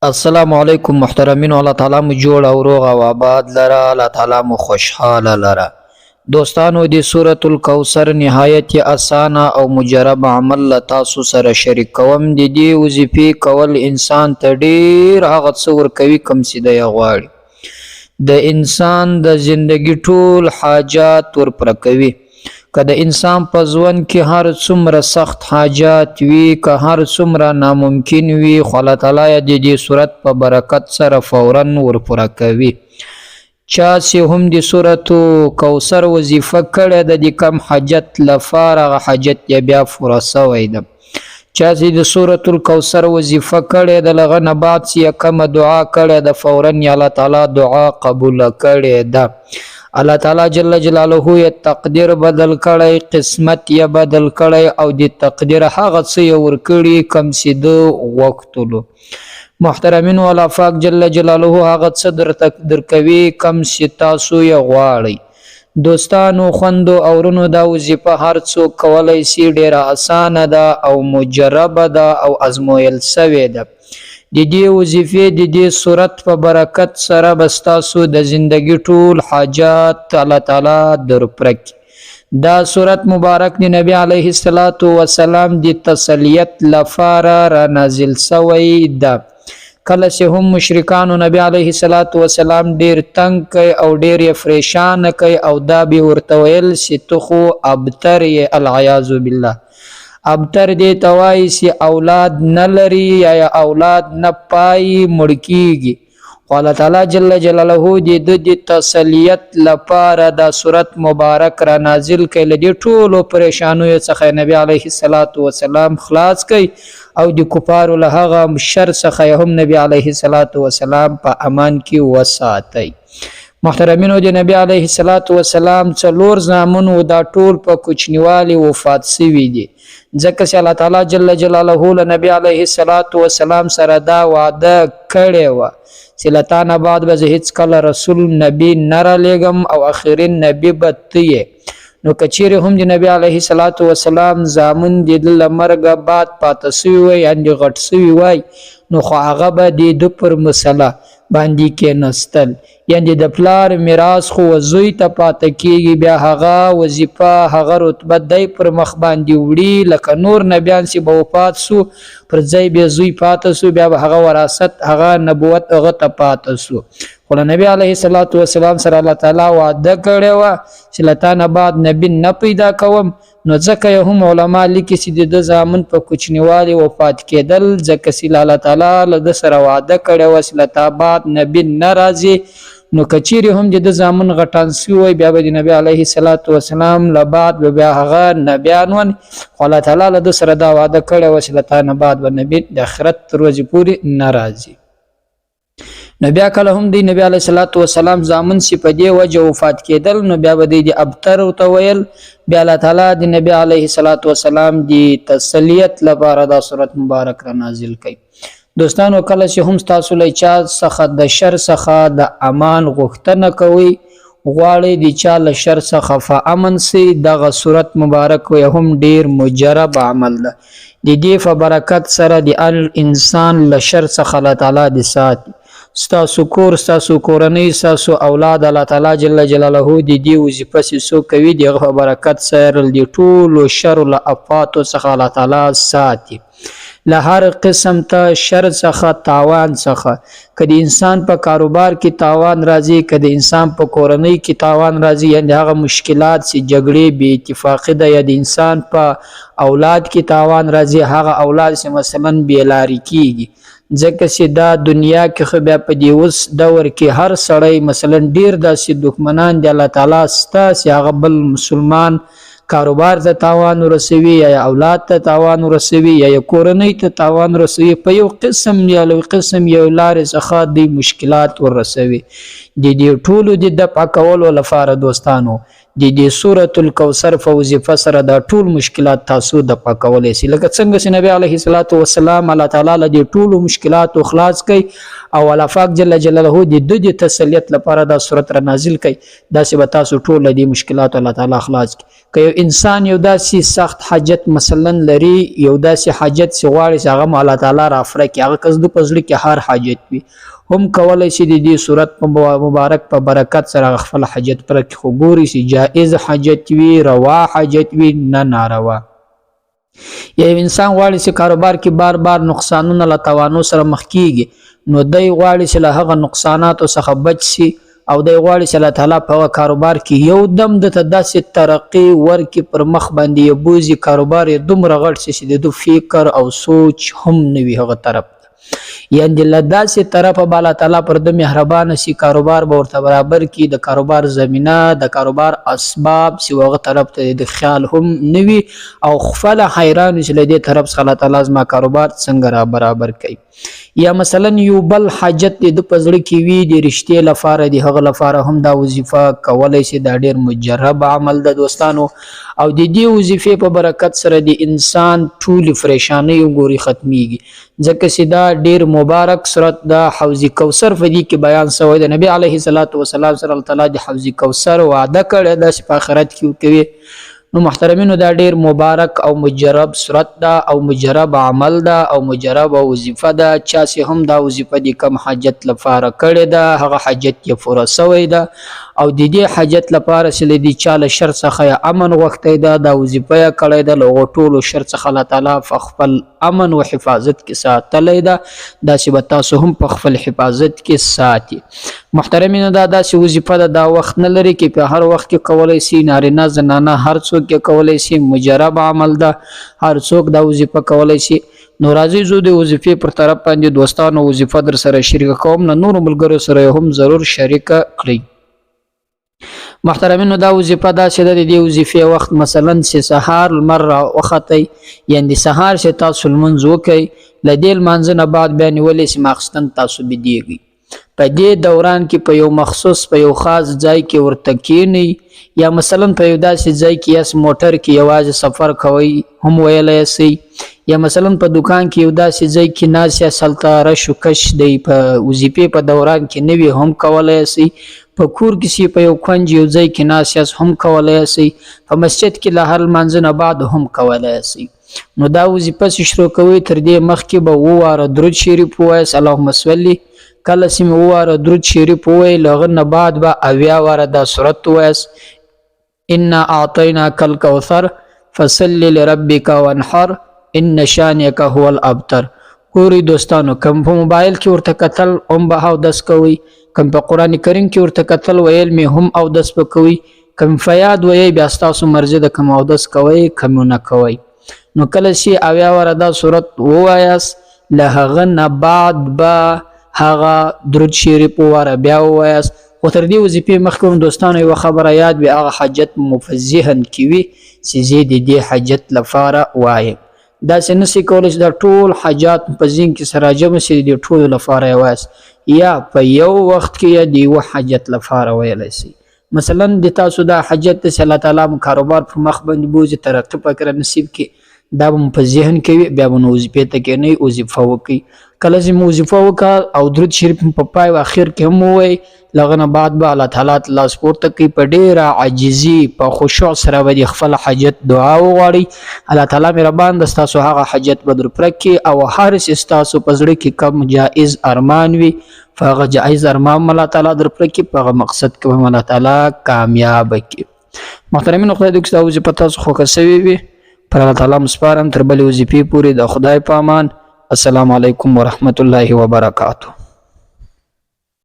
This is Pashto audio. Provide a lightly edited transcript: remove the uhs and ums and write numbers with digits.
السلام علیکم محترمین، الله تعالی مو جوړ او روغ او آباد لره، الله تعالی مو خوشحاله لره. دوستانو د سورۃ الکوثر نهایت اسانه او مجرب عمل له تاسو سره شریک کوم. د دې وظیفې کول انسان ته ډیر هغه څه ورکوي کوم چې دی غواړي. د انسان د زندگی ټول حاجات ورپوره کوي. که د انسان په ژوند کې هر څومره سخت حاجات وي، که هر څومره ناممکن وي، خو الله تعالی یې د دې صورت په برکت سره فورا ورپوره کوي. چا چې هم د سورۃ کوثر وظیفه کړې ده، د کم حاجت لپاره هغه حاجت یې بیا پوره سوی ده. چا چې د سورۃ الکوثر وظیفه کړې ده، له هغه نه بعد چې کومه دعا کړې ده، فورا یې الله تعالی دعا قبوله کړې ده. الله تعالی جل جلاله یې تقدیر بدل کړی، قسمت یې بدل کړی او د تقدیر هغه څه یې ورکړي کوم چې ده غوښتلو. محترمینو، الله پاک جل جلاله هغه څه درکوي کوم چې تاسو یې غواړئ. دوستانو، خویندو او ورونو، دا وظیفه هر څوک کولی شي، ډیره اسانه ده او مجربه ده او ازمویل سوې ده. د دې وظیفې د دې صورت په برکت سره به ستاسو د زندگی ټول حاجات الله تعالی درپوره کړي. دا صورت مبارک د نبی علیه السلام د تسلیت لپاره را نازل سوی ده. کله چې هم مشرکانو نبی علیه السلام ډیر تنگ کوي او ډیر یې پریشان کوي، او دا به ورته ویل چې تو خو ابتر یې، العیاذ بالله. ابتر دې ته وایي چې اولاد نه لري یا اولاد نه پای مړ کیږي. خو الله تعالی جل جلاله د تسلیت لپاره دا صورت مبارک را نازل کړي، له دې ټولو پریشانیو څخه نبی علیه السلام خلاص کړي او د کفارو له هغه شر څخه هم نبی علیه السلام په امان کې وساتي. محترمینو، د نبی علیه السلام څلور زامن و، دا ټول په کوچنیوالي وفات سوي دي، ځکه چې الله تعالی جل جلاله له نبی علیه السلام سره دا وعده کړې وه چې له تا نه بعد به زه هیڅ کله رسول نبی نه رالیږم او آخرین نبی به ته یې. نو که چیرې هم د نبی علیه السلام زامن د ده له مرګه بعد پاته سوي وای، یعنې غټ سوي وای، نو خو هغه به د ده پر مسله باندې کېناستل، یعنې د پلار میراث خو زوی ته پاته کېږي، بیا هغه وظیفه هغه رتبه دی پر مخ باندې وړي. لکه نور نبیان چې به وفات سو، پر ځای بیا زوی پاته سو، بیا به هغه وراثت هغه نبوت هغه ته پاته سو. خو له نبی علیه السلام سره الله تعالی وعده کړې وه چې له تا نه بعد نبی نه پیدا کوم. نو ځکه یې هم علما لیکي چې د ده زامن په کوچنیوالي وفات کېدل، ځکه چې الله تعالی له ده سره وعده کړې وه چې له تا بعد نبی نه راځي. نو که چیرې هم د ده زامن غټان سوي وای، بیا به د نبی علیه السلام له بعد به بیا هغه نبیان ون. خو الله تعالی له ده سره دا وعده کړې وه چې له تا نه بعد به نبی د آخرت تر ورځې پورې نه راځي. نو بیا کله هم د نبی علیه السلام زامن چې په دې وجه وفات کېدل، نو بیا به د ابتر ورته ویل. بیا الله تعالی د نبی علیه السلام د تسلیت لپاره دا صورت مبارک را نازل کړي. دوستانو، کله چې هم تاسو له چا څخه د شر څخه د امان غوښتنه کوئ، غواړئ د چا له شر څخه په امن سئ، دغه صورت مبارک هم ډیر مجرب عمل ده. د دې په برکت سره د انسان له شر څخه الله تعالی د ساتي. ستاسو کور، ستاسو کورنۍ، ستاسو اولاد، الله تعالی جل جلاله د دې وظیفه چې څوک کوي، د هغه په برکت سره د ټولو شر له افاتو څخه الله تعالی ساتي. له هر قسم ته شر څخه، تاوان څخه. که د انسان په کاروبار کې تاوان راځي، که د انسان په کورنۍ کې تاوان راځي، یعنې هغه مشکلات چې جګړې بې اتفاقي ده، یا د انسان په اولاد کې تاوان راځي، هغه اولاد چې مثلا بېلارې کېږي، ځکه چې دا دنیا کې خو بیا په دې اوس دور کې هر سړی مثلا ډیر داسې دښمنان دی الله تعالی سته چې هغه بل مسلمان کاروبار ته تاوان ورسوي، یا اولاد ته تاوان ورسوي، یا کورنۍ ته تاوان رسوي، په یو قسم یا یو قسم یو لارې څخه د مشکلات ورسوي. د دې ټولو د دفع کولو لپاره دوستانو د دې سورۃ الکوثر په وظیفه سره دا ټول مشکلات تاسو د پاکولای شي لکه څنګه چې نبی علیه الصلاۃ والسلام الله تعالی له دې ټول مشکلات خلاص کړي او الله پاک جل جلاله د تسلیت لپاره دا سورۃ را نازل کړي دا چې تاسو ټول د مشکلات الله تعالی خلاص کړي که انسان یو داسې سخت حاجت مثلا لري یو داسې حاجت چې غواړي چې هغه الله تعالی رافره کړي هغه کس د پزړه کې هر حاجت وي هم کولای شي د دې صورت مبارک په برکت سره خپل حاجت پر کې خو ګوري چې جائز حاجت وي روا حاجت وي نه ناروا یو انسان غواړي چې کاروبار کې بار بار نقصانونه له توانو سره مخ کیږي نو دی غواړي چې له هغه نقصاناتو څخه بچ شي او دی غواړي چې الله تعالی په کاروبار کې یو دم د داسې ترقی ورکي پر مخ باندې یبوزي کاروبار یې دومره غټ شي چې د فکر او سوچ هم نه وي هغه طرف یعنی لداسې طرف به الله تعالی پر د مهربان سي کاروبار به ورته برابر کی د کاروبار زمينه د کاروبار اسباب سی وغه طرف ته د خیال هم نوي او خپل حیران چې لدې طرف څخه الله تعالی زما کاروبار څنګه را برابر کوي یا مثلا یو بل حاجت د پزړه کې وی د رښتې لپاره د هغه لپاره هم دا وظیفه کولای شي دا ډیر مجرب عمل د دوستانو او د دې وظیفه په برکت سره د انسان ټول پریشانی وګوري ختميږي ځکه چې دا ډیر مبارک سورت د حوض کوثر په دې کې بیان شوی د نبی عليه الصلاه والسلام سره الله تعالی د حوض کوثر وعده کړی د په آخرت کې کوي نو محترمینو دا ډیر مبارک او مجرب سورت دا او مجرب عمل دا او مجرب وظیفه دا چا چې هم دا وظیفه د کم حاجت لپاره کړی دا هغه حاجت یې پوره شوی دا او د دې حاجت لپاره چې د چاله شر څخه امن وخته دا وظیفه کړی دا له ټولو شر څخه الله تعالی خپل امن او حفاظت کې ساتلی دا چې تاسو هم په خپل حفاظت کې ساتي محترمینو دا داسې وظیفه دا وخت نه لري کې په هر وخت کې کولای شي نارینه زنانه هر څوک کې کولای شي مجرب عمل دا هر څوک دا وظیفه کولای شي نو راځي زه د وظیفې پر طرف باندې دوستانو وظیفه در سره شریک کوم نه نور ملګرو سره هم ضرور شریک کړئ محترمینو دا وظیفه دا چې د دې وظیفې وخت مثلا چې سهار لمر وختي یعنی سهار چې تاسو لمونځ وکئ لدې لمانځه نه بعد بیا نیولې چې ماخستن تاسو بيدیږي په دې دوران کې په یو مخصوص په یو خاص ځای کې ورته کینی یا مثلا په یو داسې ځای کې یاس موټر کې یوازې سفر کوي هم ویلای شي یا مثلا په دکان کې یو داسې ځای کې ناس یا سلطاره شوکش دی په وظیفې په دوران کې نوی هم کولای شي په کور کې سي په یو کنج یو ځای کې ناس یا هم کولای شي په مسجد کې له هر منځ نه بعد هم کولای شي نو دا وظیفه شروع کوي تر دې مخکې به واره درود شریف وایي اللهم صلی کله سیم واره درود شریف وایي لغه نه بعد به اویا واره دا سورت وایي ان اعطيناك الكوثر فصل لربك وانحر ان شانئك هو الابتر ګوري دوستانو کوم په موبایل کې ورته کتل هم به او دس کوي کوم په قران کریم کې ورته کتل ویل می هم او دس کوي کوم فیاد وی بیا تاسو مرزه د کوم او دس کوي کوم نه کوي نو کله شي اویا ور دا صورت وایاس له هغه نه بعد به هغه درود شریف ور بیا وایاس خو تر دې وظیفې مخکې دوستانو یو خبره یاد به هغه حاجت مفزهن کیوي چې زید دې حاجت لپاره وایي دا څنګه کولای شي دا ټول حاجات په ځین کې سراجم شي دې ټول لپاره واس یا په یو وخت کې یا دی حاجت لپاره ویلای شي مثلا د تاسو دا حاجت چې الله تعالی کاروبار پر مخ باندې بوزي ترقی پکره نصیب کې دا په ذهن کې بیا به وظیفه ته کې نه وظیفه وکي کله چې وظیفه وکړه او درود شریف په پای او اخر کې هم وای لغنه بعد به الله تعالی الله سپورت کوي په ډیره عاجزي په خشوع سره به خپل حاجت دعا وغواړي الله تعالی مهربان د تاسو هغه حاجت بدر پرکي او هر څه تاسو په زړه کې کم جائز ارمان وي فغه جائز ارمان الله تعالی در پرکي په مقصد کې الله تعالی کامیاب کړي محترمین خدای دې تاسو په تاسو خو کوي وي پر الله تعالی مسپارم تر بل وظیفې پوری د خدای په امان السلام علیکم ورحمت الله وبرکاته